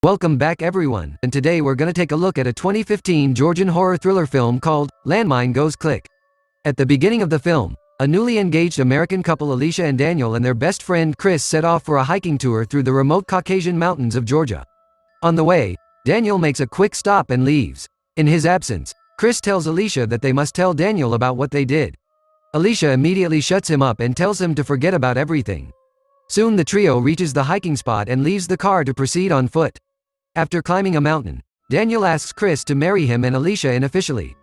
Welcome back everyone, and today we're gonna take a look at a 2015 Georgian horror thriller film called Landmine Goes Click. At the beginning of the film, a newly engaged American couple Alicia and Daniel and their best friend Chris set off for a hiking tour through the remote Caucasian mountains of Georgia. On the way, Daniel makes a quick stop and leaves. In his absence, Chris tells Alicia that they must tell Daniel about what they did. Alicia immediately shuts him up and tells him to forget about everything. Soon the trio reaches the hiking spot and leaves the car to proceed on foot. After climbing a mountain, Daniel asks Chris to marry him and Alicia unofficially.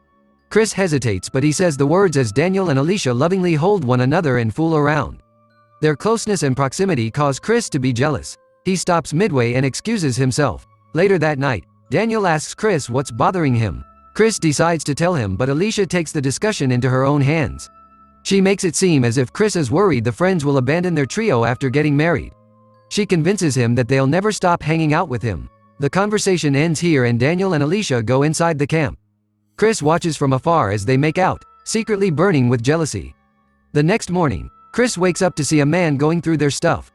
Chris hesitates, but he says the words as Daniel and Alicia lovingly hold one another and fool around. Their closeness and proximity cause Chris to be jealous. He stops midway and excuses himself. Later that night, Daniel asks Chris what's bothering him. Chris decides to tell him, but Alicia takes the discussion into her own hands. She makes it seem as if Chris is worried the friends will abandon their trio after getting married. She convinces him that they'll never stop hanging out with him. The conversation ends here and Daniel and Alicia go inside the camp. Chris watches from afar as they make out, secretly burning with jealousy. The next morning, Chris wakes up to see a man going through their stuff.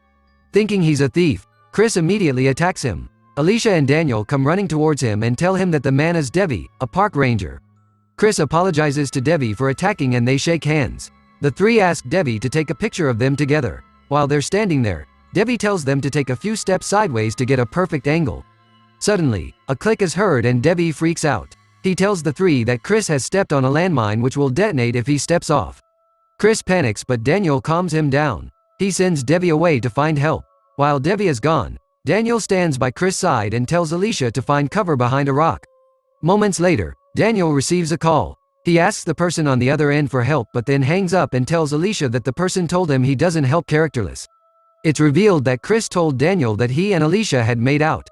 Thinking he's a thief, Chris immediately attacks him. Alicia and Daniel come running towards him and tell him that the man is Devi, a park ranger. Chris apologizes to Devi for attacking and they shake hands. The three ask Devi to take a picture of them together. While they're standing there, Devi tells them to take a few steps sideways to get a perfect angle. Suddenly, a click is heard and Devi freaks out. He tells the three that Chris has stepped on a landmine which will detonate if he steps off. Chris panics, but Daniel calms him down. He sends Devi away to find help. While Devi is gone, Daniel stands by Chris' side and tells Alicia to find cover behind a rock. Moments later, Daniel receives a call. He asks the person on the other end for help but then hangs up and tells Alicia that the person told him he doesn't help characterless. It's revealed that Chris told Daniel that he and Alicia had made out.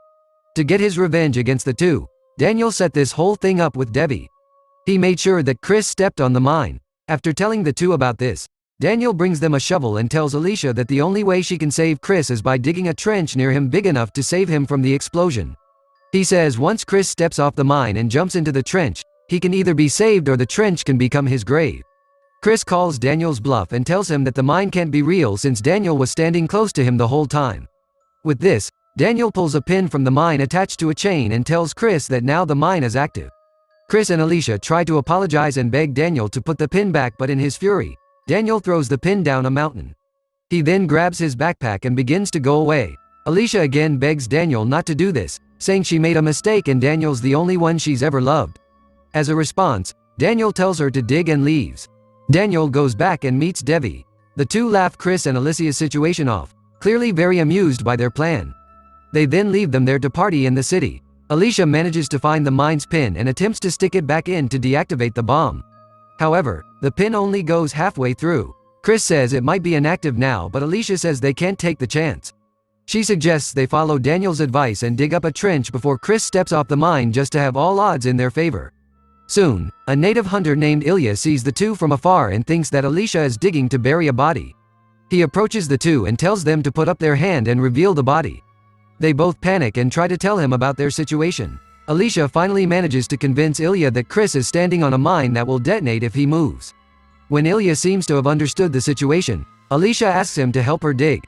To get his revenge against the two, Daniel set this whole thing up with Devi. He made sure that Chris stepped on the mine. After telling the two about this, Daniel brings them a shovel and tells Alicia that the only way she can save Chris is by digging a trench near him big enough to save him from the explosion. He says once Chris steps off the mine and jumps into the trench, he can either be saved or the trench can become his grave. Chris calls Daniel's bluff and tells him that the mine can't be real since Daniel was standing close to him the whole time. With this, Daniel pulls a pin from the mine attached to a chain and tells Chris that now the mine is active. Chris and Alicia try to apologize and beg Daniel to put the pin back, but in his fury, Daniel throws the pin down a mountain. He then grabs his backpack and begins to go away. Alicia again begs Daniel not to do this, saying she made a mistake and Daniel's the only one she's ever loved. As a response, Daniel tells her to dig and leaves. Daniel goes back and meets Devi. The two laugh Chris and Alicia's situation off, clearly very amused by their plan. They then leave them there to party in the city. Alicia manages to find the mine's pin and attempts to stick it back in to deactivate the bomb. However, the pin only goes halfway through. Chris says it might be inactive now, but Alicia says they can't take the chance. She suggests they follow Daniel's advice and dig up a trench before Chris steps off the mine just to have all odds in their favor. Soon, a native hunter named Ilya sees the two from afar and thinks that Alicia is digging to bury a body. He approaches the two and tells them to put up their hand and reveal the body. They both panic and try to tell him about their situation. Alicia finally manages to convince Ilya that Chris is standing on a mine that will detonate if he moves. When Ilya seems to have understood the situation, Alicia asks him to help her dig.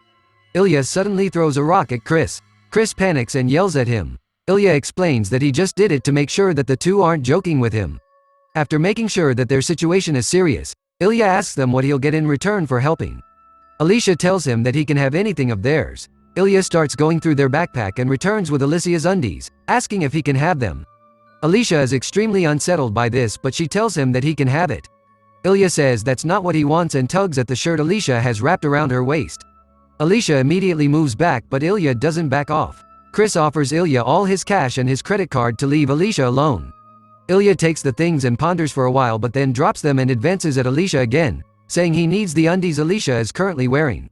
Ilya suddenly throws a rock at Chris. Chris panics and yells at him. Ilya explains that he just did it to make sure that the two aren't joking with him. After making sure that their situation is serious, Ilya asks them what he'll get in return for helping. Alicia tells him that he can have anything of theirs. Ilya starts going through their backpack and returns with Alicia's undies, asking if he can have them. Alicia is extremely unsettled by this, but she tells him that he can have it. Ilya says that's not what he wants and tugs at the shirt Alicia has wrapped around her waist. Alicia immediately moves back, but Ilya doesn't back off. Chris offers Ilya all his cash and his credit card to leave Alicia alone. Ilya takes the things and ponders for a while but then drops them and advances at Alicia again, saying he needs the undies Alicia is currently wearing.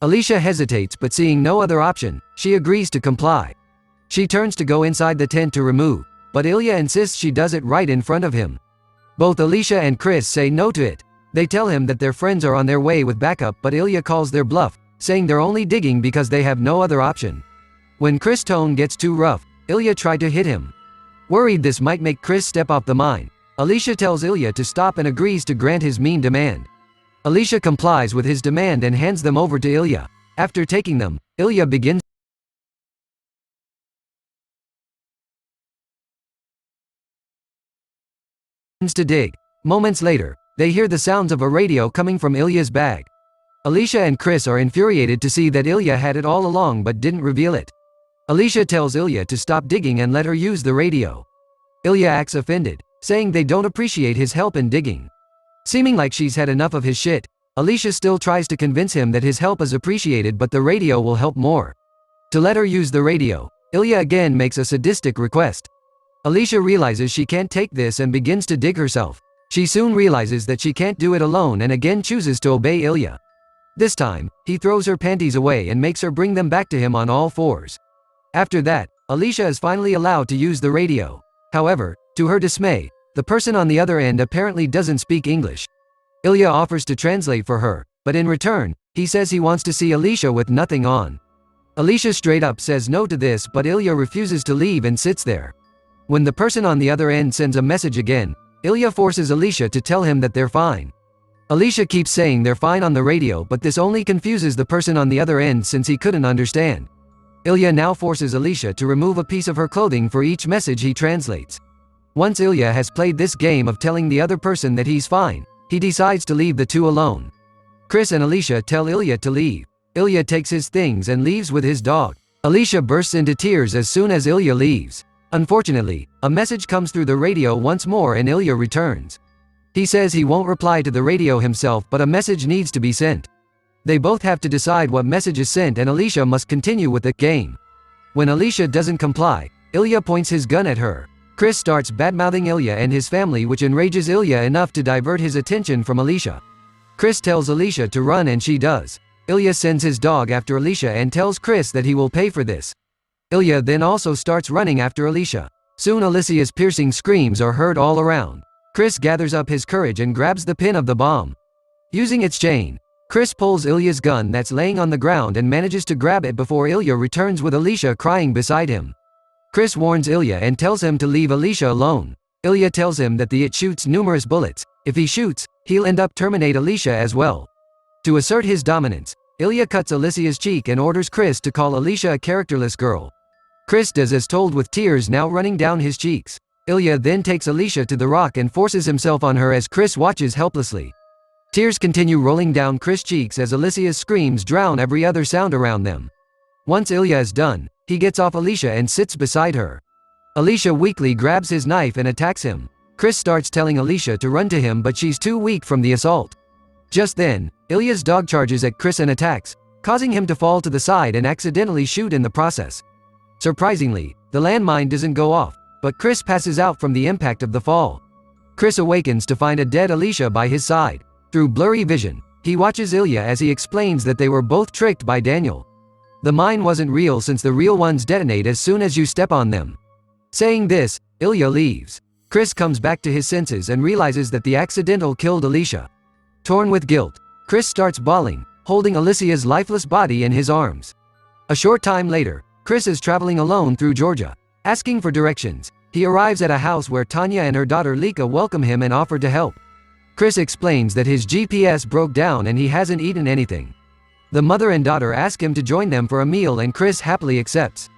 Alicia hesitates, but seeing no other option, she agrees to comply. She turns to go inside the tent to remove, but Ilya insists she does it right in front of him. Both Alicia and Chris say no to it. They tell him that their friends are on their way with backup, but Ilya calls their bluff, saying they're only digging because they have no other option. When Chris' tone gets too rough, Ilya tried to hit him. Worried this might make Chris step off the mine, Alicia tells Ilya to stop and agrees to grant his mean demand. Alicia complies with his demand and hands them over to Ilya. After taking them, Ilya begins to dig. Moments later, they hear the sounds of a radio coming from Ilya's bag. Alicia and Chris are infuriated to see that Ilya had it all along but didn't reveal it. Alicia tells Ilya to stop digging and let her use the radio. Ilya acts offended, saying they don't appreciate his help in digging. Seeming like she's had enough of his shit, Alicia still tries to convince him that his help is appreciated but the radio will help more. To let her use the radio, Ilya again makes a sadistic request. Alicia realizes she can't take this and begins to dig herself. She soon realizes that she can't do it alone and again chooses to obey Ilya. This time, he throws her panties away and makes her bring them back to him on all fours. After that, Alicia is finally allowed to use the radio. However, to her dismay, the person on the other end apparently doesn't speak English. Ilya offers to translate for her, but in return, he says he wants to see Alicia with nothing on. Alicia straight up says no to this, but Ilya refuses to leave and sits there. When the person on the other end sends a message again, Ilya forces Alicia to tell him that they're fine. Alicia keeps saying they're fine on the radio, but this only confuses the person on the other end since he couldn't understand. Ilya now forces Alicia to remove a piece of her clothing for each message he translates. Once Ilya has played this game of telling the other person that he's fine, he decides to leave the two alone. Chris and Alicia tell Ilya to leave. Ilya takes his things and leaves with his dog. Alicia bursts into tears as soon as Ilya leaves. Unfortunately, a message comes through the radio once more and Ilya returns. He says he won't reply to the radio himself, but a message needs to be sent. They both have to decide what message is sent and Alicia must continue with the game. When Alicia doesn't comply, Ilya points his gun at her. Chris starts badmouthing Ilya and his family, which enrages Ilya enough to divert his attention from Alicia. Chris tells Alicia to run and she does. Ilya sends his dog after Alicia and tells Chris that he will pay for this. Ilya then also starts running after Alicia. Soon Alicia's piercing screams are heard all around. Chris gathers up his courage and grabs the pin of the bomb. Using its chain, Chris pulls Ilya's gun that's laying on the ground and manages to grab it before Ilya returns with Alicia crying beside him. Chris warns Ilya and tells him to leave Alicia alone. Ilya tells him that it shoots numerous bullets. If he shoots, he'll end up terminate Alicia as well. To assert his dominance, Ilya cuts Alicia's cheek and orders Chris to call Alicia a characterless girl. Chris does as told with tears now running down his cheeks. Ilya then takes Alicia to the rock and forces himself on her as Chris watches helplessly. Tears continue rolling down Chris' cheeks as Alicia's screams drown every other sound around them. Once Ilya is done, he gets off Alicia and sits beside her. Alicia weakly grabs his knife and attacks him. Chris starts telling Alicia to run to him, but she's too weak from the assault. Just then, Ilya's dog charges at Chris and attacks, causing him to fall to the side and accidentally shoot in the process. Surprisingly, the landmine doesn't go off, but Chris passes out from the impact of the fall. Chris awakens to find a dead Alicia by his side. Through blurry vision, he watches Ilya as he explains that they were both tricked by Daniel. The mine wasn't real since the real ones detonate as soon as you step on them. Saying this, Ilya leaves. Chris comes back to his senses and realizes that the accidental killed Alicia. Torn with guilt, Chris starts bawling, holding Alicia's lifeless body in his arms. A short time later, Chris is traveling alone through Georgia. Asking for directions, he arrives at a house where Tanya and her daughter Lika welcome him and offer to help. Chris explains that his GPS broke down and he hasn't eaten anything. The mother and daughter ask him to join them for a meal and Chris happily accepts.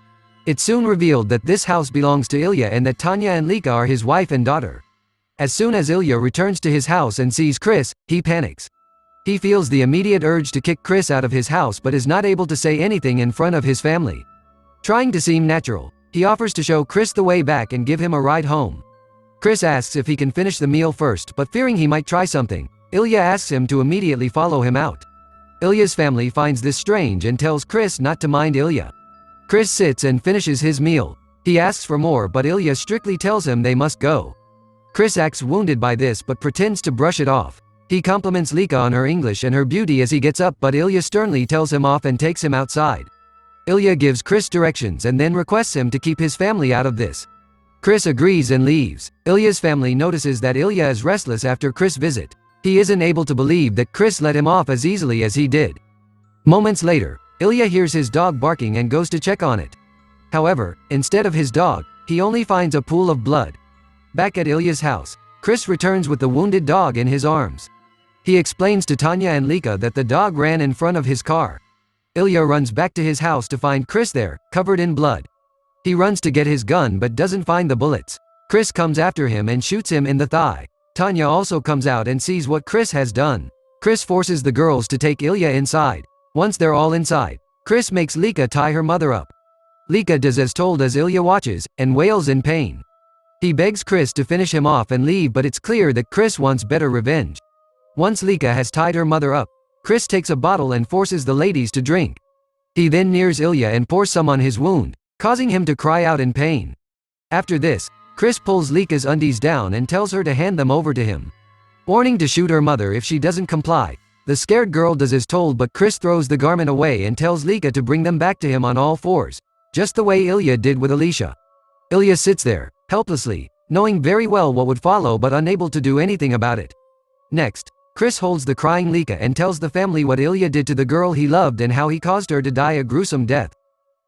It's soon revealed that this house belongs to Ilya and that Tanya and Lika are his wife and daughter. As soon as Ilya returns to his house and sees Chris, he panics. He feels the immediate urge to kick Chris out of his house but is not able to say anything in front of his family. Trying to seem natural, he offers to show Chris the way back and give him a ride home. Chris asks if he can finish the meal first, but fearing he might try something, Ilya asks him to immediately follow him out. Ilya's family finds this strange and tells Chris not to mind Ilya. Chris sits and finishes his meal. He asks for more, but Ilya strictly tells him they must go. Chris acts wounded by this but pretends to brush it off. He compliments Lika on her English and her beauty as he gets up, but Ilya sternly tells him off and takes him outside. Ilya gives Chris directions and then requests him to keep his family out of this. Chris agrees and leaves. Ilya's family notices that Ilya is restless after Chris' visit. He isn't able to believe that Chris let him off as easily as he did. Moments later, Ilya hears his dog barking and goes to check on it. However, instead of his dog, he only finds a pool of blood. Back at Ilya's house, Chris returns with the wounded dog in his arms. He explains to Tanya and Lika that the dog ran in front of his car. Ilya runs back to his house to find Chris there, covered in blood. He runs to get his gun but doesn't find the bullets. Chris comes after him and shoots him in the thigh. Tanya also comes out and sees what Chris has done. Chris forces the girls to take Ilya inside. Once they're all inside, Chris makes Lika tie her mother up. Lika does as told as Ilya watches, and wails in pain. He begs Chris to finish him off and leave, but it's clear that Chris wants better revenge. Once Lika has tied her mother up, Chris takes a bottle and forces the ladies to drink. He then nears Ilya and pours some on his wound, causing him to cry out in pain. After this, Chris pulls Lika's undies down and tells her to hand them over to him, warning to shoot her mother if she doesn't comply. The scared girl does as told, but Chris throws the garment away and tells Lika to bring them back to him on all fours, just the way Ilya did with Alicia. Ilya sits there, helplessly, knowing very well what would follow but unable to do anything about it. Next, Chris holds the crying Lika and tells the family what Ilya did to the girl he loved and how he caused her to die a gruesome death.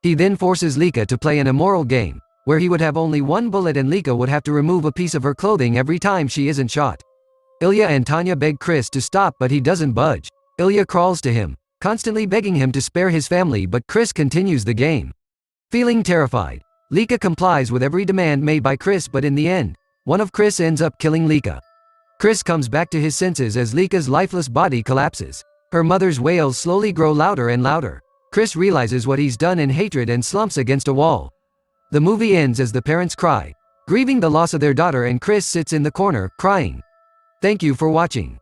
He then forces Lika to play an immoral game, where he would have only one bullet and Lika would have to remove a piece of her clothing every time she isn't shot. Ilya and Tanya beg Chris to stop, but he doesn't budge. Ilya crawls to him, constantly begging him to spare his family, but Chris continues the game. Feeling terrified, Lika complies with every demand made by Chris, but in the end, one of Chris ends up killing Lika. Chris comes back to his senses as Lika's lifeless body collapses. Her mother's wails slowly grow louder and louder. Chris realizes what he's done in hatred and slumps against a wall. The movie ends as the parents cry, grieving the loss of their daughter, and Chris sits in the corner, crying. Thank you for watching.